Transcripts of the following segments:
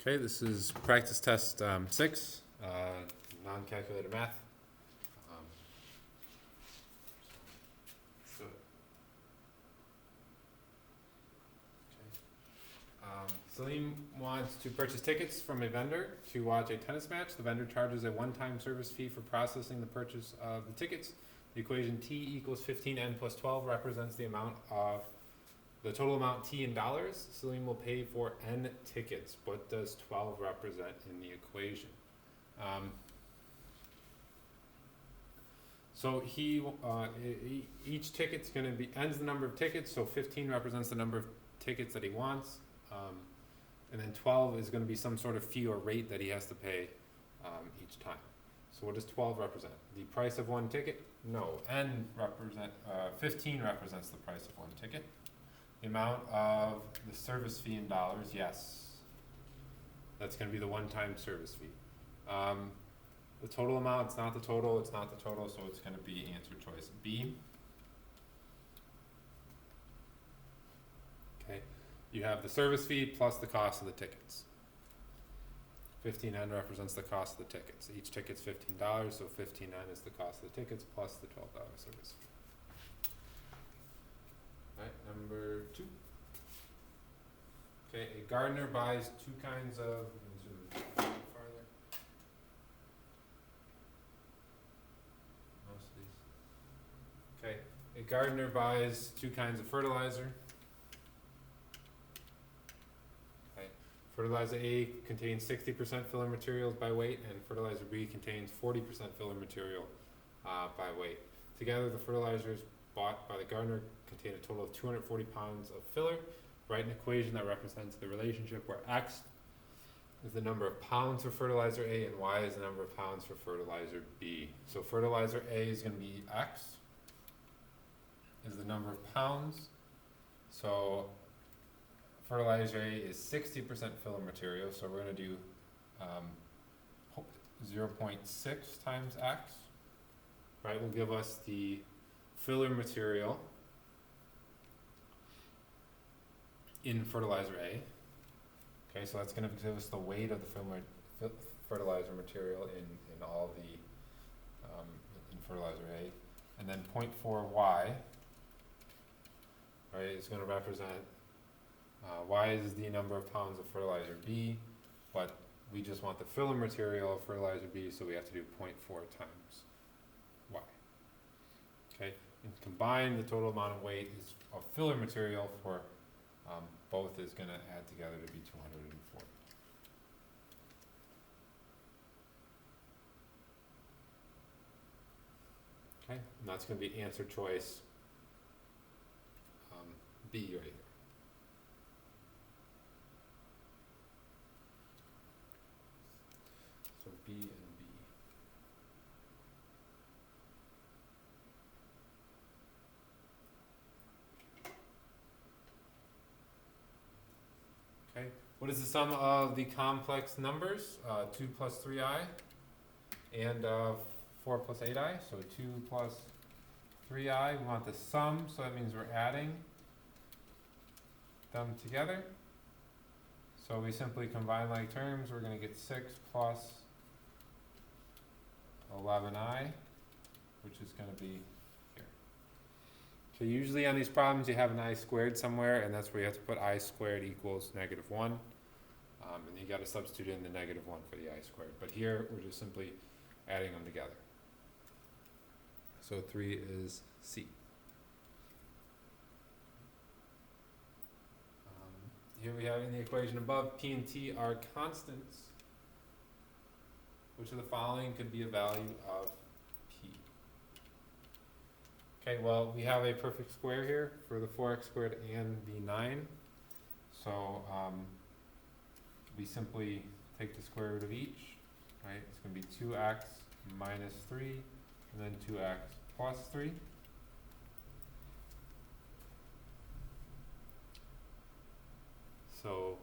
Okay, this is practice test 6, non-calculated math. Saline wants to purchase tickets from a vendor to watch a tennis match. The vendor charges a one-time service fee for processing the purchase of the tickets. The equation T equals 15n plus 12 represents the amount of the total amount T in dollars. Saline will pay for n tickets. What does 12 represent in the equation? So each ticket's going to be n's the number of tickets. So 15 represents the number of tickets that he wants. And then 12 is going to be some sort of fee or rate that he has to pay each time. So what does 12 represent? The price of one ticket? No. 15 represents the price of one ticket. The amount of the service fee in dollars? Yes. That's going to be the one-time service fee. The total amount, it's not the total, so it's going to be answer choice B. Okay. You have the service fee plus the cost of the tickets. 15n represents the cost of the tickets. Each ticket's $15, so 15n is the cost of the tickets plus the $12 service fee. Alright, number 2. Okay, a gardener buys two kinds of, farther. Most of these. Okay, a gardener buys two kinds of fertilizer. Fertilizer A contains 60% filler materials by weight, and fertilizer B contains 40% filler material by weight. Together, the fertilizers bought by the gardener contain a total of 240 pounds of filler. Write an equation that represents the relationship where X is the number of pounds for fertilizer A and Y is the number of pounds for fertilizer B. So fertilizer A is going to be X, is the number of pounds. So fertilizer A is 60% filler material, so we're going to do 0.6 times X, right, will give us the filler material in fertilizer A. Okay, so that's going to give us the weight of the fertilizer material in all the, in fertilizer A. And then 0.4Y, right, is going to represent Y is the number of pounds of fertilizer B, but we just want the filler material of fertilizer B, so we have to do 0.4 times Y. Okay, and combined, the total amount of weight is of filler material for both is going to add together to be 240. Okay, and that's going to be answer choice B right here. B and B. Okay, what is the sum of the complex numbers? 2 plus 3i and 4 plus 8i. So 2 plus 3i, we want the sum, so that means we're adding them together. So we simply combine like terms, we're going to get 6 plus 11i, which is going to be here. So usually on these problems you have an I squared somewhere, and that's where you have to put I squared equals -1. And you got to substitute in the -1 for the I squared. But here we're just simply adding them together. So 3 is C. Here we have in the equation above, P and T are constants. Which of the following could be a value of P? Okay, well, we have a perfect square here for the 4x squared and the 9. So we simply take the square root of each, right? It's going to be 2x minus 3, and then 2x plus 3. So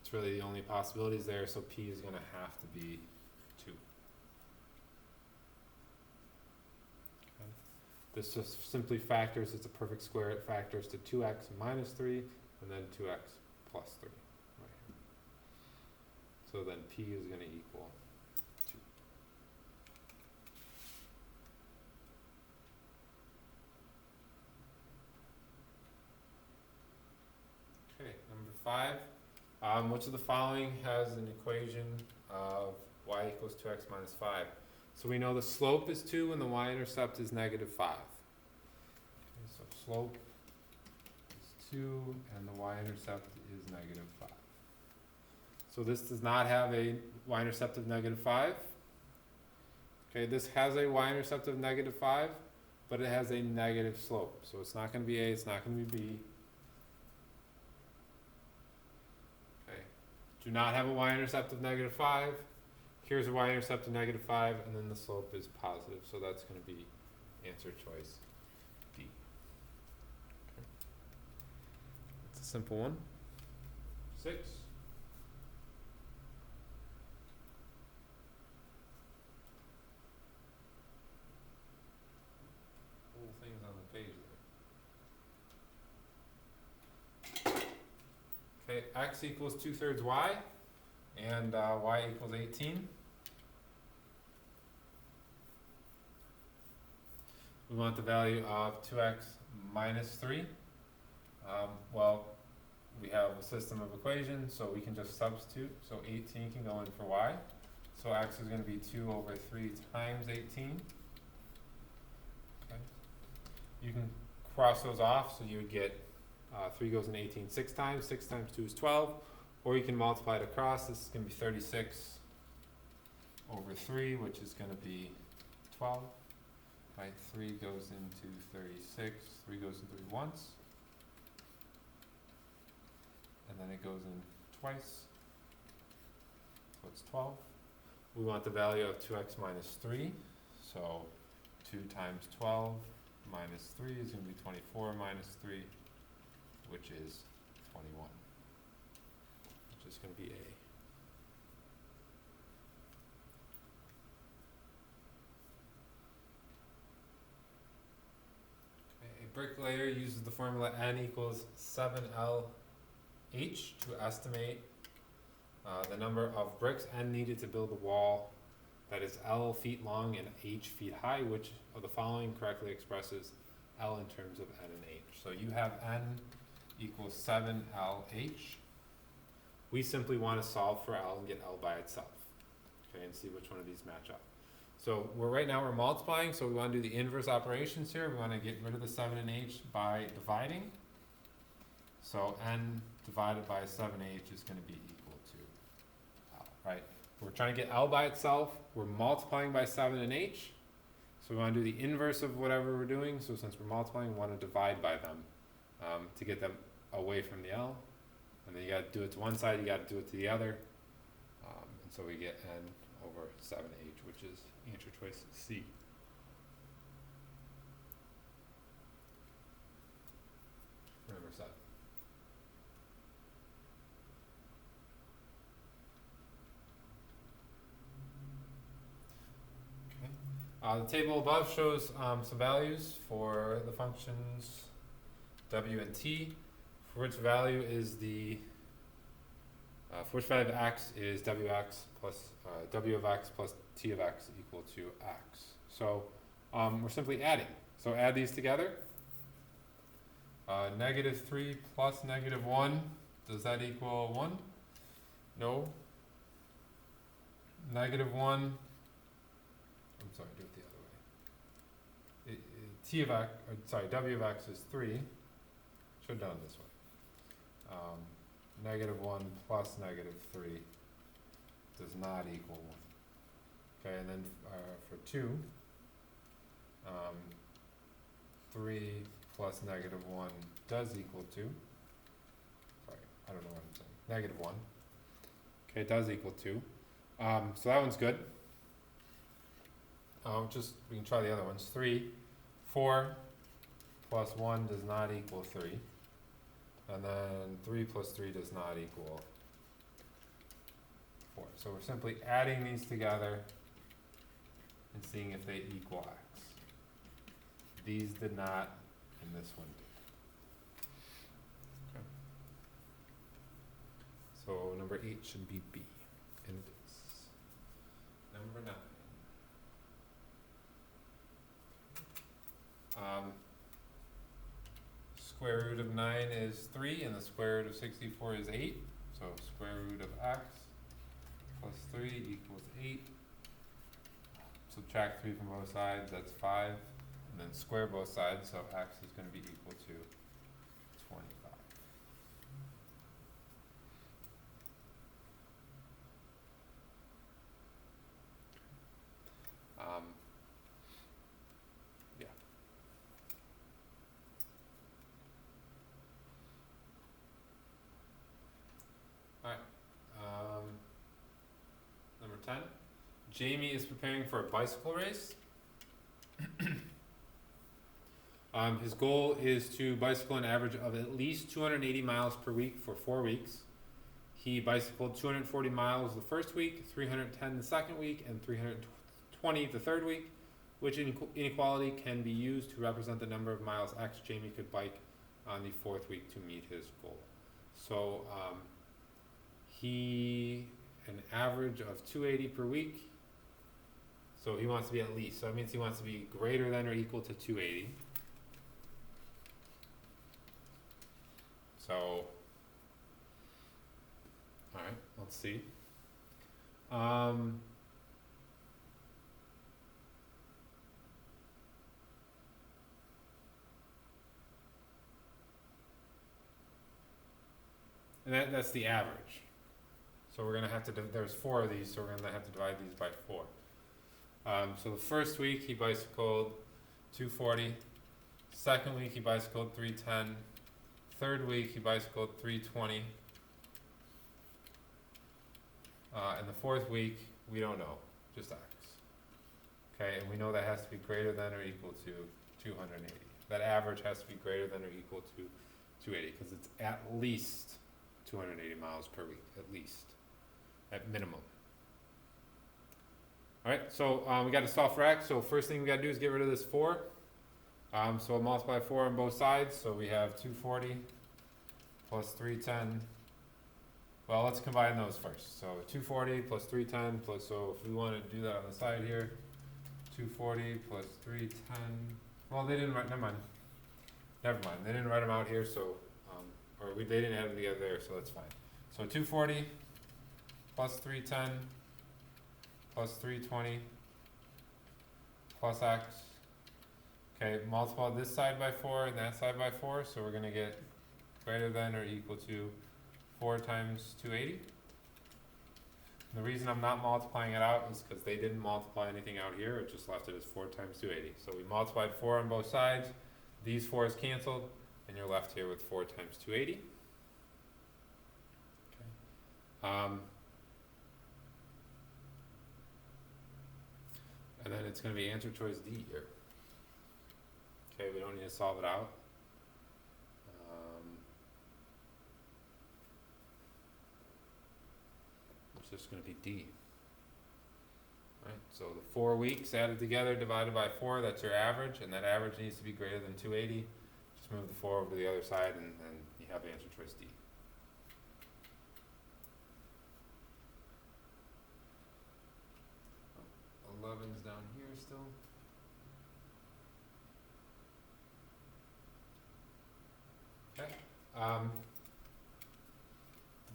it's really the only possibilities there, so P is going to have to be 2. Okay. This just simply factors, it's a perfect square, it factors to 2x minus 3 and then 2x plus 3 right here. So then p is going to equal 2. Okay, number 5. Which of the following has an equation of y equals 2x minus 5? So we know the slope is 2 and the y-intercept is negative 5. Okay, so slope is 2 and the y-intercept is negative 5. So this does not have a y-intercept of negative 5. Okay, this has a y-intercept of negative 5, but it has a negative slope. So it's not going to be a, it's not going to be b. Okay, do not have a y-intercept of negative 5. Here's a y-intercept of negative 5, and then the slope is positive, so that's going to be answer choice D. Okay. It's a simple one. 6. Whole thing's on the page there. Okay, x equals 2/3 y, and y equals 18. We want the value of 2x minus 3. Well, we have a system of equations, so we can just substitute. So 18 can go in for y. So x is going to be 2 over 3 times 18. Okay. You can cross those off, so you would get 3 goes in 18 6 times. 6 times 2 is 12. Or you can multiply it across. This is going to be 36 over 3, which is going to be 12. Right, 3 goes into 36, 3 goes in 3 once, and then it goes in twice, so it's 12. We want the value of 2x minus 3, so 2 times 12 minus 3 is going to be 24 minus 3, which is 21, which is going to be A. Bricklayer uses the formula n equals 7LH to estimate the number of bricks n needed to build a wall that is L feet long and H feet high. Which of the following correctly expresses L in terms of n and H? So you have n equals 7LH. We simply want to solve for L and get L by itself, okay, and see which one of these match up. So right now we're multiplying, so we want to do the inverse operations here. We want to get rid of the 7 and h by dividing. So n divided by 7h is going to be equal to L, right? We're trying to get L by itself. We're multiplying by 7 and h. So we want to do the inverse of whatever we're doing. So since we're multiplying, we want to divide by them to get them away from the L. And then you got to do it to one side, you got to do it to the other. And so we get n over 7h, which is answer choice C. For number 7. Okay. The table above shows some values for the functions w and t, for which value is the for which value of x is wx plus w of x plus t of x equal to x. So we're simply adding. So add these together. -3 plus -1, does that equal 1? No. -1, I'm sorry, do it the other way. T of x, w of x is 3. Should have done it this way. -1 plus -3 does not equal 1. Okay, and then for 2, 3 plus -1 does equal 2. Sorry, I don't know what I'm saying. -1. Okay, it does equal 2. So that one's good. We can try the other ones. 3, 4 plus 1 does not equal 3. And then 3 plus 3 does not equal 4. So we're simply adding these together and seeing if they equal x. These did not, and this one did. Okay. number 8 should be B, and it is. Number 9. Square root of 9 is 3, and the square root of 64 is 8. So square root of x plus 3 equals 8. Subtract 3 from both sides, that's 5. And then square both sides, so x is going to be equal to 25. Yeah. Alright. Number 10. Jamie is preparing for a bicycle race. His goal is to bicycle an average of at least 280 miles per week for 4 weeks. He bicycled 240 miles the first week, 310 the second week, and 320 the third week, which inequality can be used to represent the number of miles X Jamie could bike on the fourth week to meet his goal. So an average of 280 per week. So he wants to be at least. So that means he wants to be greater than or equal to 280. So, alright, let's see. And that's the average. So we're going to have to, there's 4 of these, so we're going to have to divide these by 4. So the first week he bicycled 240. Second week he bicycled 310. Third week he bicycled 320. And the fourth week, we don't know, just X. Okay, and we know that has to be greater than or equal to 280. That average has to be greater than or equal to 280, because it's at least 280 miles per week, at least, at minimum. Alright, so we got to solve for X, so first thing we got to do is get rid of this 4. So we'll multiply 4 on both sides, so we have 240 plus 310. Well, let's combine those first. So 240 plus 310 plus, so if we want to do that on the side here, 240 plus 310. Well, they didn't write, never mind. They didn't write them out here, so, they didn't add them together there, so that's fine. So 240 plus 310 plus 320 plus X. Okay, multiply this side by 4 and that side by 4, so we're going to get greater than or equal to 4 times 280. And the reason I'm not multiplying it out is because they didn't multiply anything out here, it just left it as 4 times 280. So we multiplied 4 on both sides, these 4's canceled, and you're left here with 4 times 280. Okay. And then it's going to be answer choice D here. Okay, we don't need to solve it out. It's just going to be D. Right, so the 4 weeks added together divided by 4, that's your average, and that average needs to be greater than 280. Just move the 4 over to the other side, and you have answer choice D. Oh, 11's down here still. Okay.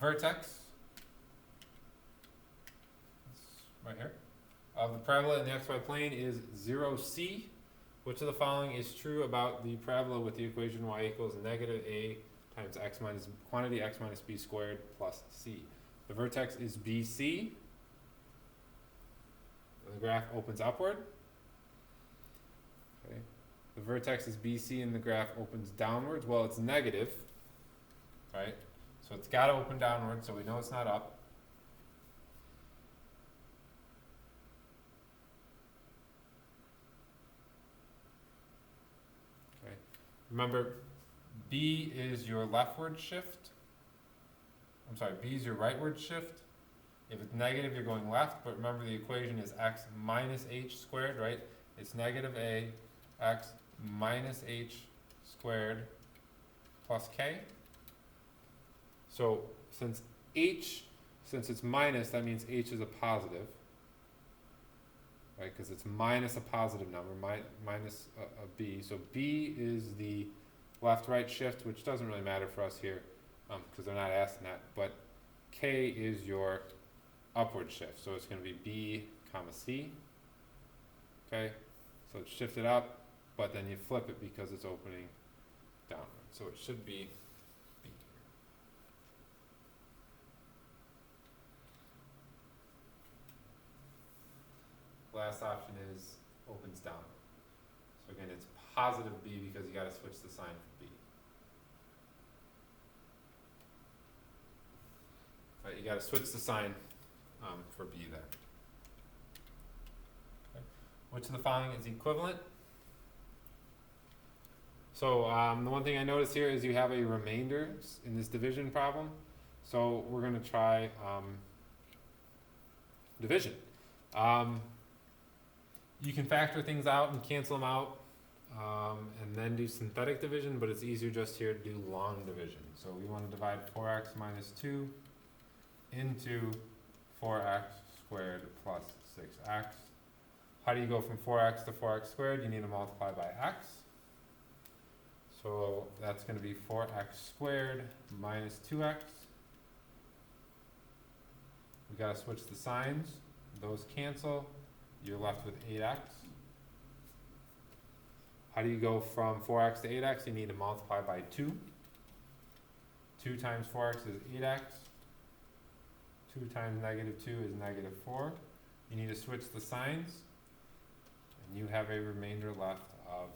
Vertex, right here, of the parabola in the xy plane is 0c. Which of the following is true about the parabola with the equation y equals negative a times x minus quantity x minus b squared plus c? The vertex is BC. The graph opens upward. Okay. The vertex is BC and the graph opens downwards. Well, it's negative, right? So it's got to open downward, so we know it's not up. Okay. Remember, B is your leftward shift. I'm sorry, B is your rightward shift. If it's negative, you're going left, but remember the equation is x minus h squared, right? It's negative a x minus h squared plus k. So since h Since it's minus, that means h is a positive, right? Because it's minus a positive number, minus a b. So b is the left-right shift, which doesn't really matter for us here, because they're not asking that. But k is your upward shift, so it's going to be b comma c. Okay, so it's shifted up, but then you flip it because it's opening downward. So it should be b. Last option is opens downward. So again, it's positive b because you got to switch the sign for b. Right, you got to switch the sign for b there. Okay. Which of the following is equivalent? So the one thing I notice here is you have a remainder in this division problem. So we're going to try division. You can factor things out and cancel them out and then do synthetic division, but it's easier just here to do long division. So we want to divide 4x minus 2 into 4x squared plus 6x. How do you go from 4x to 4x squared? You need to multiply by x. So that's going to be 4x squared minus 2x. We got to switch the signs. Those cancel. You're left with 8x. How do you go from 4x to 8x? You need to multiply by 2. 2 times 4x is 8x. 2 times negative 2 is negative 4. You need to switch the signs. And you have a remainder left of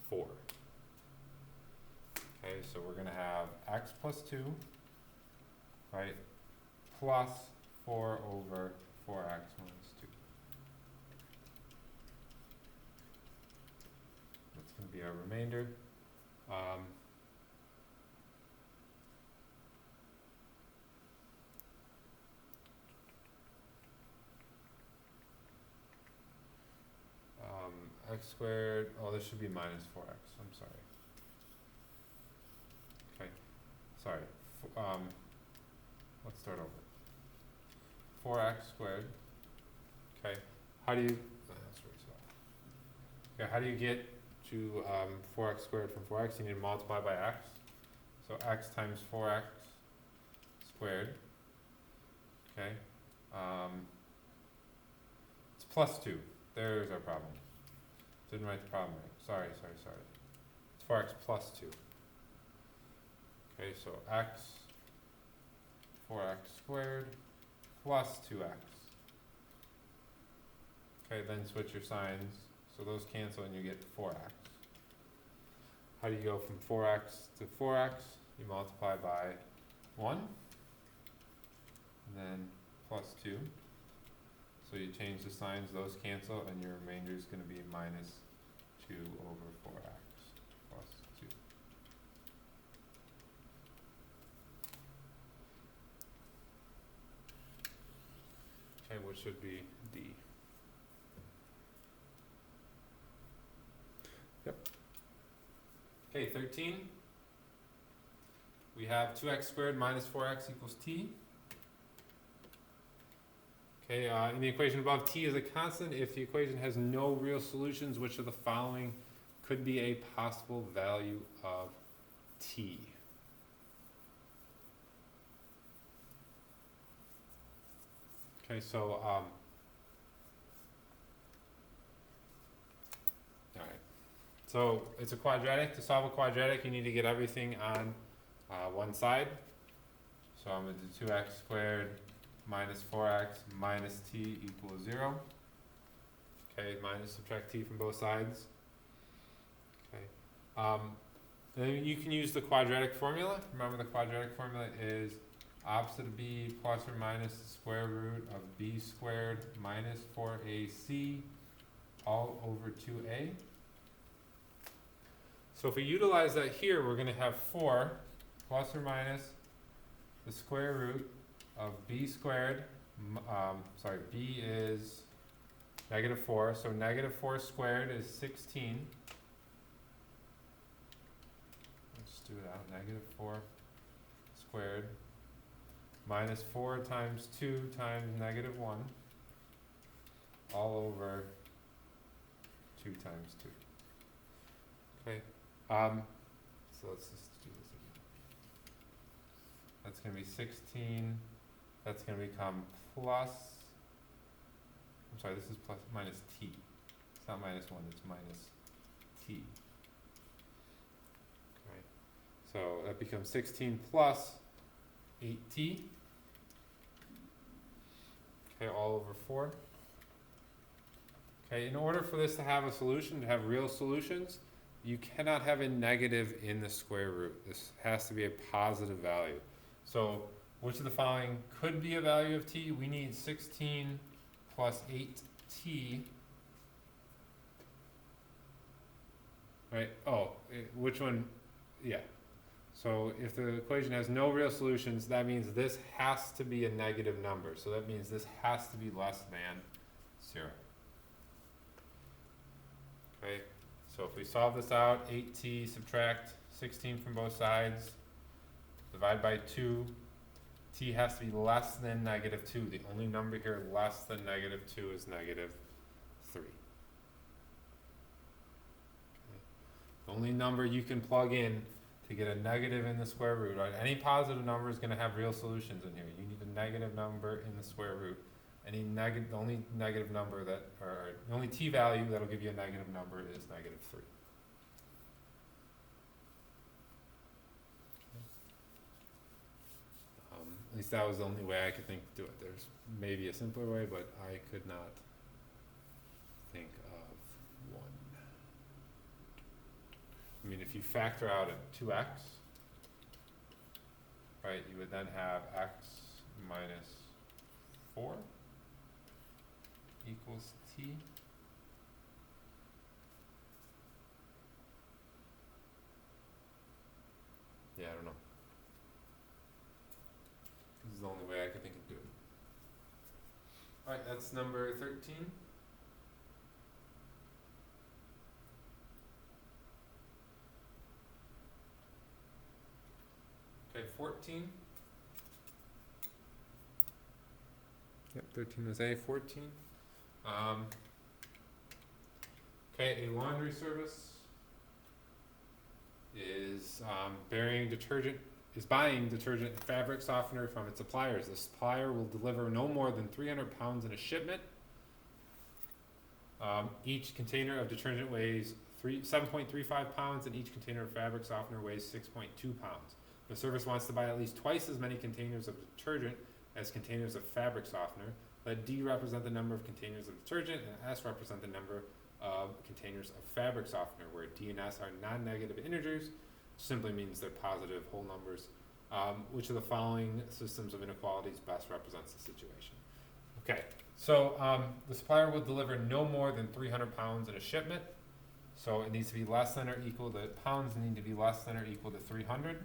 4. Okay, so we're going to have x plus 2, right, plus 4 over 4x minus 2. That's going to be our remainder. X squared, oh, this should be minus 4x, I'm sorry. Okay, sorry, let's start over. 4x squared, okay, how do you, that's really slow. Okay, how do you get to 4x squared from 4x? You need to multiply by x. So x times 4x squared, okay, it's plus 2, there's our problem. Didn't write the problem right. Sorry. It's 4x plus 2. Okay, so x, 4x squared, plus 2x. Okay, then switch your signs. So those cancel and you get 4x. How do you go from 4x to 4x? You multiply by 1. And then plus 2. So you change the signs, those cancel, and your remainder is going to be minus 2 over 4x plus 2. Okay, which should be D. Yep. Okay, 13. We have 2x squared minus 4x equals t. Okay, in the equation above, t is a constant. If the equation has no real solutions, which of the following could be a possible value of t? Okay, so, all right. So it's a quadratic. To solve a quadratic, you need to get everything on one side. So I'm going to do 2x squared minus 4x minus t equals 0. Okay, minus, subtract t from both sides. Okay. Then you can use the quadratic formula. Remember, the quadratic formula is opposite of b plus or minus the square root of b squared minus 4ac all over 2a. So if we utilize that here, we're going to have 4 plus or minus the square root of b squared, b is negative 4, so negative 4 squared is 16. Let's do it out, negative 4 squared minus 4 times 2 times negative 1 all over 2 times 2. Okay, so let's just do this again. That's going to be 16, that's going to become plus, I'm sorry, this is plus minus t. It's not minus 1, it's minus t. Okay, so that becomes 16 plus 8t. Okay, all over 4. Okay, in order for this to have a solution, to have real solutions, you cannot have a negative in the square root. This has to be a positive value. So, which of the following could be a value of t? We need 16 plus 8t. Right? Oh, which one? Yeah. So if the equation has no real solutions, that means this has to be a negative number. So that means this has to be less than 0. Okay, so if we solve this out, 8t, subtract 16 from both sides, divide by 2, t has to be less than negative 2. The only number here less than negative 2 is negative 3. Okay. The only number you can plug in to get a negative in the square root, right? Any positive number is going to have real solutions in here. You need a negative number in the square root. The only negative number that, or the only t value that'll give you a negative number is negative 3. At least that was the only way I could think to do it. There's maybe a simpler way, but I could not think of one. I mean, if you factor out a 2x, right, you would then have x minus 4 equals t. Yeah, I don't know. This is the only way I could think of doing it. Alright, that's number 13. Okay, 14. Yep, 13 was A, 14. Okay, a laundry service is buying detergent and fabric softener from its suppliers. The supplier will deliver no more than 300 pounds in a shipment. Each container of detergent weighs 7.35 pounds, and each container of fabric softener weighs 6.2 pounds. The service wants to buy at least twice as many containers of detergent as containers of fabric softener. Let D represent the number of containers of detergent, and S represent the number of containers of fabric softener, where D and S are non-negative integers, simply means they're positive whole numbers. Which of the following systems of inequalities best represents the situation? Okay, so the supplier will deliver no more than 300 pounds in a shipment, so it needs to be less than or equal to, pounds need to be less than or equal to 300.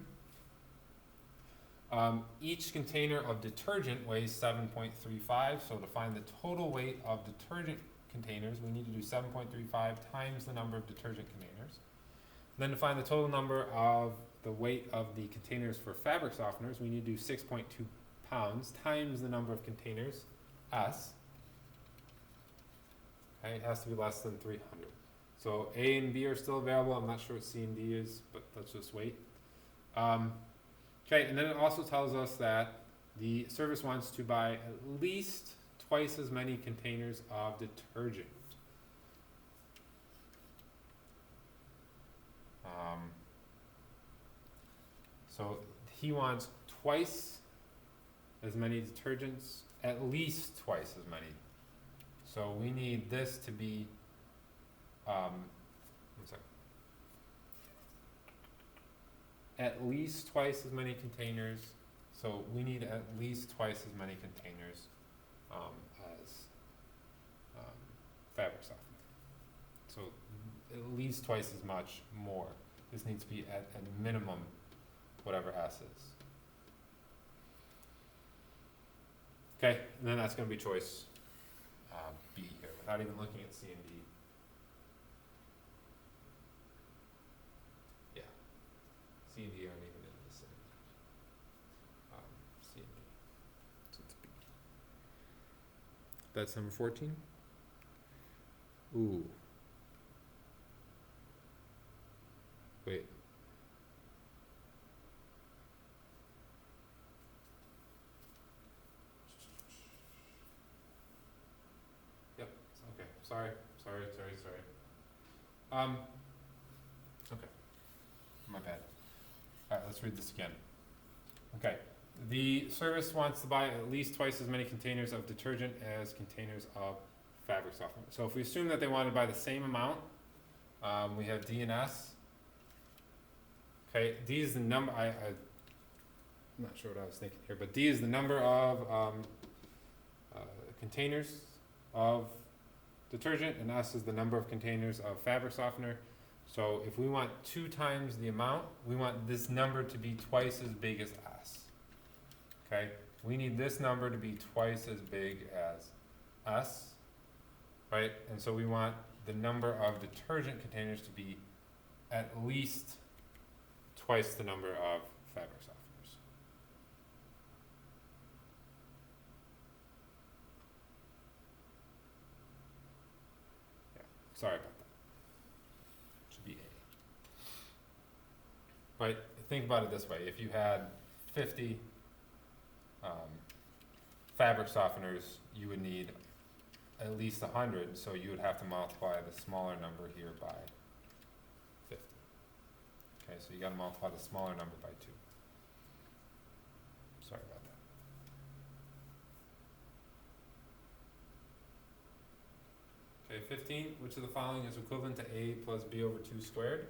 Each container of detergent weighs 7.35, so to find the total weight of detergent containers, we need to do 7.35 times the number of detergent containers. Then to find the total number of the weight of the containers for fabric softeners, we need to do 6.2 pounds times the number of containers, S. Okay, it has to be less than 300. So A and B are still available. I'm not sure what C and D is, but let's just wait. Okay, and then it also tells us that the service wants to buy at least twice as many containers of detergent. So he wants twice as many detergents, at least twice as many. So we need this to be, at least twice as many containers. So we need at least twice as many containers as fabric softener. So at least twice as much more. This needs to be at a minimum whatever S is. Okay, and then that's going to be choice B here, without even looking at C and D. C and D aren't even in the same. C and D. That's number 14. Ooh. Wait. Yep. Okay. Sorry. Okay. My bad. All right. Let's read this again. Okay. The service wants to buy at least twice as many containers of detergent as containers of fabric softener. So if we assume that they want to buy the same amount, we have D and S. Okay, D is the number, I'm not sure what I was thinking here, but D is the number of containers of detergent, and S is the number of containers of fabric softener. So if we want 2 times the amount, we want this number to be twice as big as S. Okay, we need this number to be twice as big as S, right? And so we want the number of detergent containers to be at least twice the number of fabric softeners. Yeah, sorry about that. Should be A. Right, think about it this way. If you had 50 fabric softeners, you would need at least 100, so you would have to multiply the smaller number here by 50. Okay, so you got to multiply the smaller number by 2. Sorry about that. Okay, 15. Which of the following is equivalent to A plus B over 2 squared?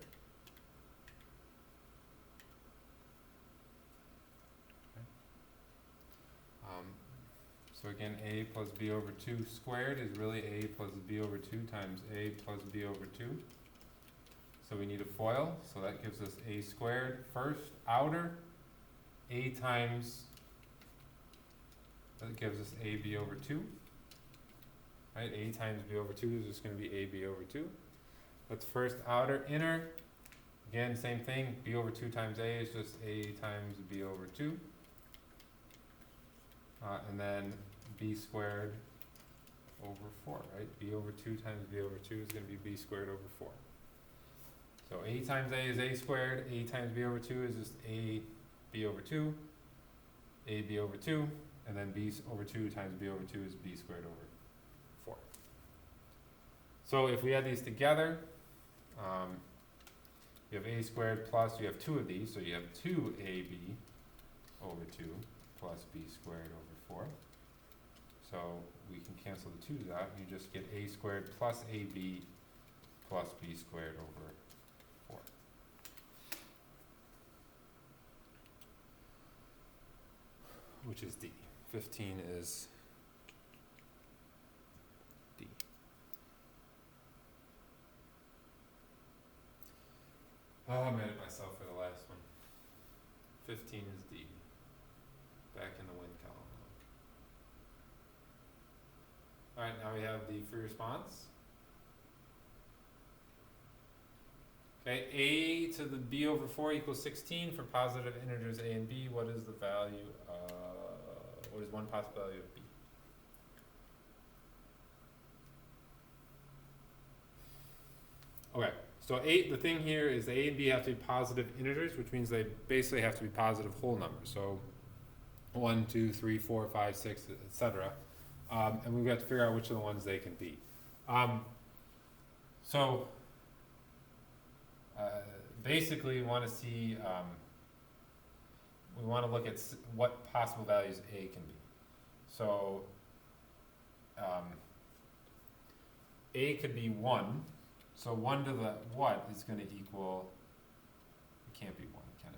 So again, A plus B over 2 squared is really A plus B over 2 times A plus B over 2. So we need a FOIL, so that gives us A squared first, outer, A times, that gives us AB over 2. Right, A times B over 2 is just going to be AB over 2. That's first, outer, inner. Again, same thing, B over 2 times A is just A times B over 2. And then B squared over 4, right? B over 2 times B over 2 is going to be B squared over 4. So A times A is A squared, A times B over 2 is just A B over 2, A B over 2, and then B over 2 times B over 2 is B squared over 4. So if we add these together, you have A squared plus, you have 2 of these, so you have 2AB over 2 plus B squared over 4. So we can cancel the 2's out, you just get A squared plus AB plus B squared over 4. Which is D. 15 is D. Oh, I'm mad at myself for the last one. 15 is D. Back in the win column. Alright, now we have the free response. Okay, A to the B over 4 equals 16 for positive integers A and B. What is the value what is one possible value of B? Okay, so the thing here is A and B have to be positive integers, which means they basically have to be positive whole numbers. So 1, 2, 3, 4, 5, 6, etc. And we've got to figure out which of the ones they can be. Basically, we want to see, we want to look at what possible values A can be. So A could be 1. So 1 to the what is going to equal, it can't be 1, can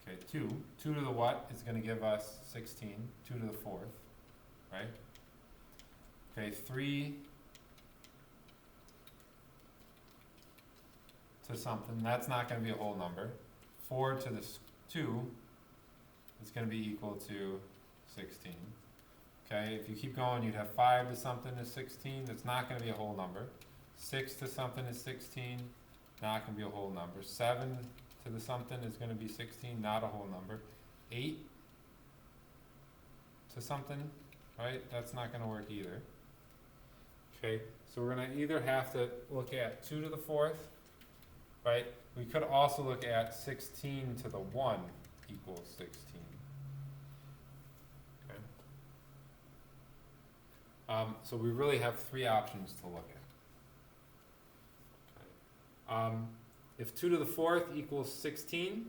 it? Okay, 2. 2 to the what is going to give us 16. 2 to the 4th, right? Okay, 3 to something, that's not going to be a whole number. 4 to the 2 is going to be equal to 16. Okay, if you keep going, you'd have 5 to something is 16, that's not going to be a whole number. 6 to something is 16, not going to be a whole number. 7 to the something is going to be 16, not a whole number. 8 to something, right? That's not going to work either. Okay, so we're going to either have to look at 2 to the 4th, right? We could also look at 16 to the 1 equals 16. Okay. So we really have 3 options to look at. Okay. If 2 to the 4th equals 16,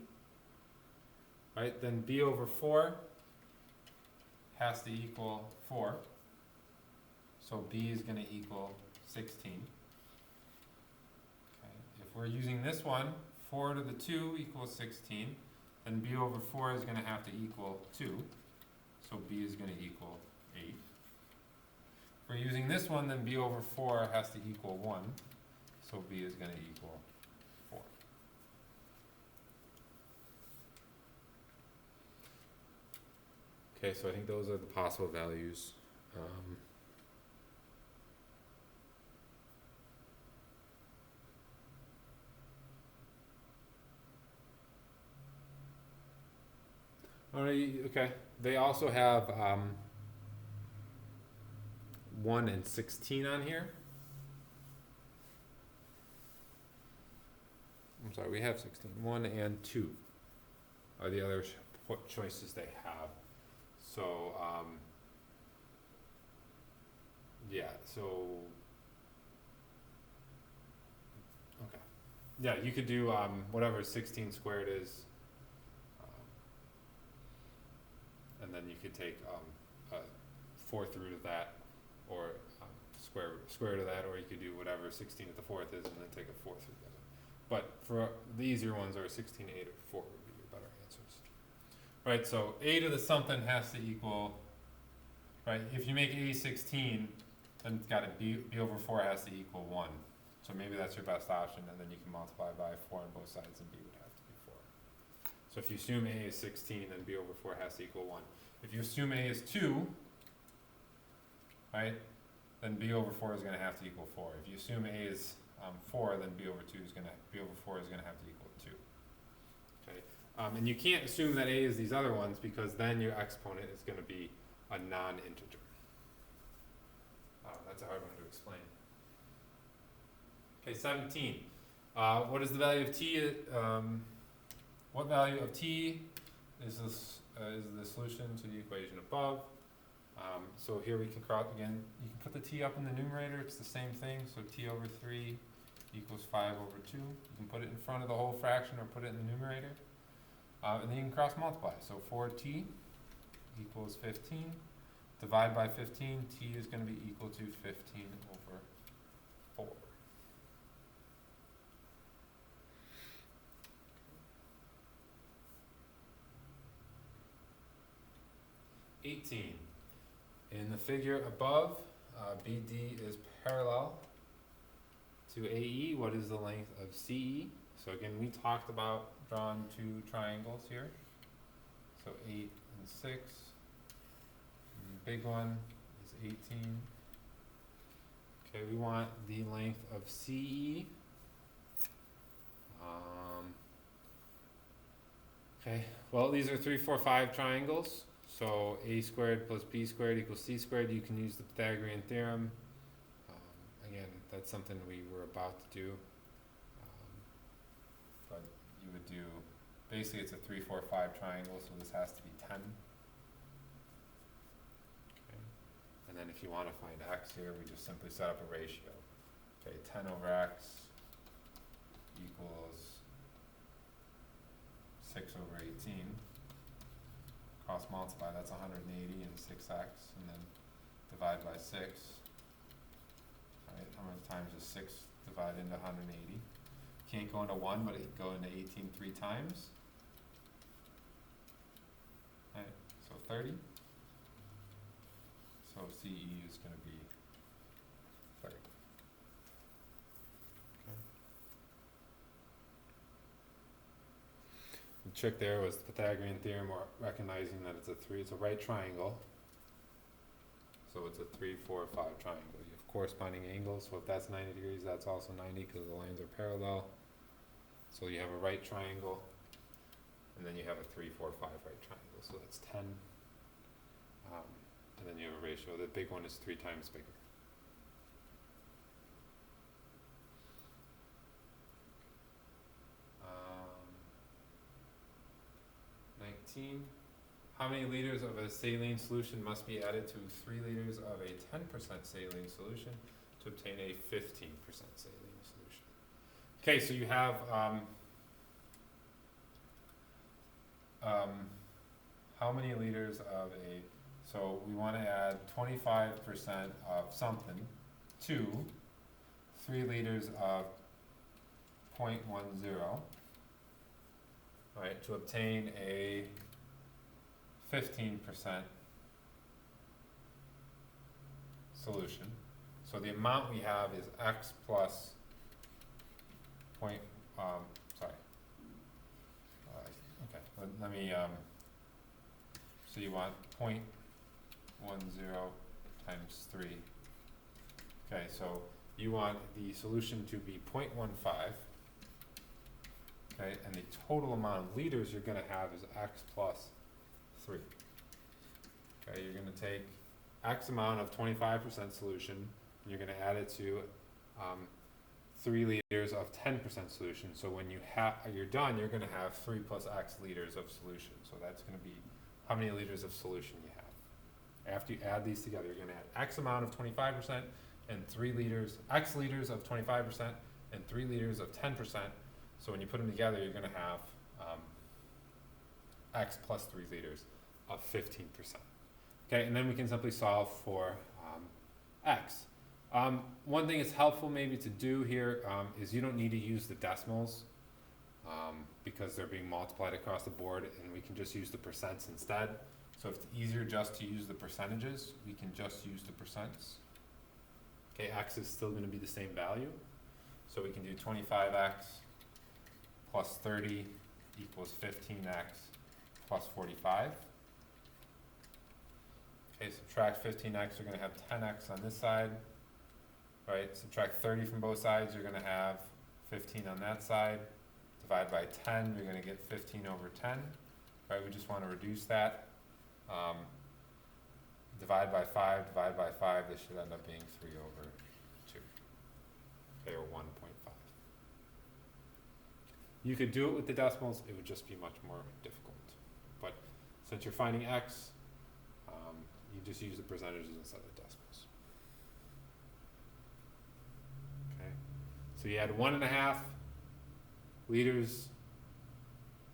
right, then b over 4 has to equal 4. So b is going to equal 16. Okay. If we're using this one, 4 to the 2 equals 16, then b over 4 is going to have to equal 2. So b is going to equal 8. If we're using this one, then b over 4 has to equal 1. So b is going to equal 4. Okay, so I think those are the possible values. Alright, okay. They also have 1 and 16 on here. I'm sorry, we have 16. 1 and 2 are the other choices they have. So, yeah, so, okay. Yeah, you could do whatever 16 squared is, and then you could take a 4th root of that, or square root of that, or you could do whatever 16 to the 4th is, and then take a 4th root of it. But for the easier ones, are 16 to 8 or 4 would be your better answers. Right, so a to the something has to equal, right, if you make a 16, then it's got to b over 4 has to equal 1. So maybe that's your best option, and then you can multiply by 4 on both sides, and b would have to be 4. So if you assume a is 16, then b over 4 has to equal 1. If you assume a is 2, right, then b over 4 is going to have to equal 4. If you assume a is 4, then b over 4 is going to have to equal 2. Okay, and you can't assume that a is these other ones, because then your exponent is going to be a non-integer. That's a hard one to explain. Okay, 17. What is the value of t? What value of t is the solution to the equation above? So here we can cross again. You can put the t up in the numerator. It's the same thing. So t over 3 equals 5 over 2. You can put it in front of the whole fraction or put it in the numerator. And then you can cross multiply. So 4t equals 15. Divide by 15. T is going to be equal to 15 over 4. In the figure above, BD is parallel to AE. What is the length of CE? So again, we talked about drawing 2 triangles here. So 8 and 6. And the big one is 18. Okay, we want the length of CE. Okay, well, these are 3, 4, 5 triangles. So a squared plus b squared equals c squared. You can use the Pythagorean Theorem. Again, that's something we were about to do. But you would do, basically it's a 3, 4, 5 triangle, so this has to be 10. Okay. And then if you want to find x here, we just simply set up a ratio. Okay, 10 over x equals 6 over 18. Cross multiply, that's 180 and 6x, and then divide by 6. Right, how many times is 6 divided into 180? Can't go into 1, but it can go into 18 3 times. Right, so 30. So CE is going to be 30. Okay. The trick there was the Pythagorean Theorem, or recognizing that it's a right triangle. So it's a 3, 4, 5 triangle. You have corresponding angles, so if that's 90 degrees, that's also 90 because the lines are parallel. So you have a right triangle, and then you have a 3, 4, 5 right triangle. So that's 10. and then you have a ratio. The big one is 3 times bigger. Um, 19. How many liters of a saline solution must be added to 3 liters of a 10% saline solution to obtain a 15% saline solution? Okay, so you have how many liters of a, so we want to add 25% of something to 3 liters of 0.10, right, to obtain a 15% solution. So the amount we have is x plus point, sorry. Okay, let me, so you want 0.10 times 3. Okay, so you want the solution to be 0.15. Okay, and the total amount of liters you're going to have is x plus 3. Okay, you're going to take x amount of 25% solution, and you're going to add it to 3 liters of 10% solution. So when you're done, you're going to have 3 plus x liters of solution. So that's going to be how many liters of solution you have. After you add these together, you're going to add x amount of 25% and 3 liters, x liters of 25% and 3 liters of 10%. So when you put them together, you're going to have x plus 3 liters of 15%. Okay, and then we can simply solve for x. One thing it's helpful maybe to do here is you don't need to use the decimals because they're being multiplied across the board, and we can just use the percents instead. So if it's easier just to use the percentages, we can just use the percents. Okay, x is still going to be the same value. So we can do 25x plus 30 equals 15x plus 45. Okay, subtract 15x, you're going to have 10x on this side. Right, subtract 30 from both sides, you're going to have 15 on that side. Divide by 10, you're going to get 15 over 10. Right, we just want to reduce that. Divide by 5, this should end up being 3 over 2. Okay, or 1.5. You could do it with the decimals, it would just be much more difficult. But since you're finding x, you just use the percentages instead of the decimals. Okay, so you add 1.5 liters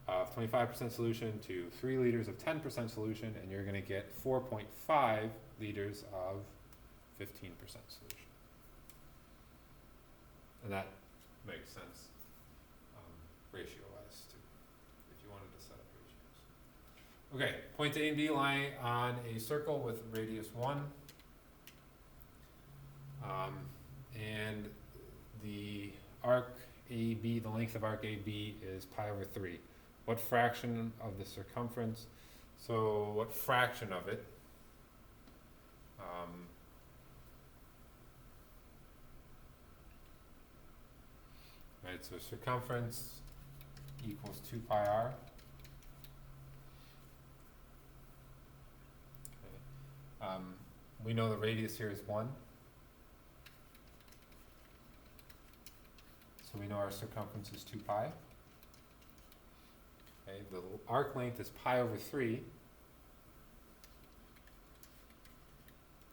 of 25% solution to 3 liters of 10% solution, and you're going to get 4.5 liters of 15% solution. And that makes sense ratio-wise too, if you wanted to set up ratios. Okay, points A and B lie on a circle with radius 1. And the arc AB, the length of arc AB is pi over 3. What fraction of the circumference? So what fraction of it? Right, so circumference equals 2 pi r. Okay. We know the radius here is 1. So we know our circumference is 2 pi. Okay, the arc length is pi over 3.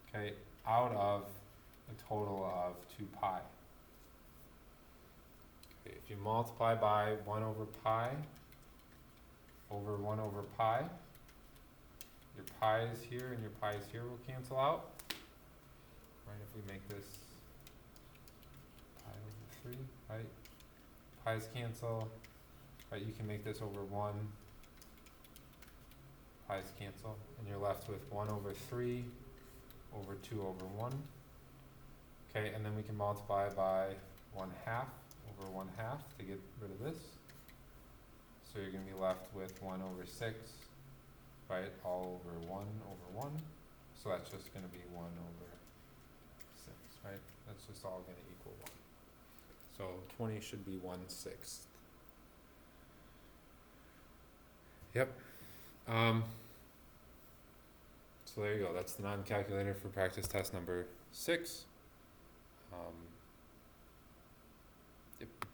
Okay, out of a total of 2 pi. Okay, if you multiply by 1 over pi over 1 over pi, your pi's here and your pi's here will cancel out. Right, if we make this pi over 3, right? Pi's cancel. Right, you can make this over 1. Pi's cancel, and you're left with 1 over 3 over 2 over 1. Okay, and then we can multiply by 1/2 over 1/2 to get rid of this. So you're going to be left with 1 over 6, right, all over 1 over 1. So that's just going to be 1 over 6, right? That's just all going to equal 1. So 20 should be 1/6. Yep. So there you go, that's the non-calculator for practice test number 6.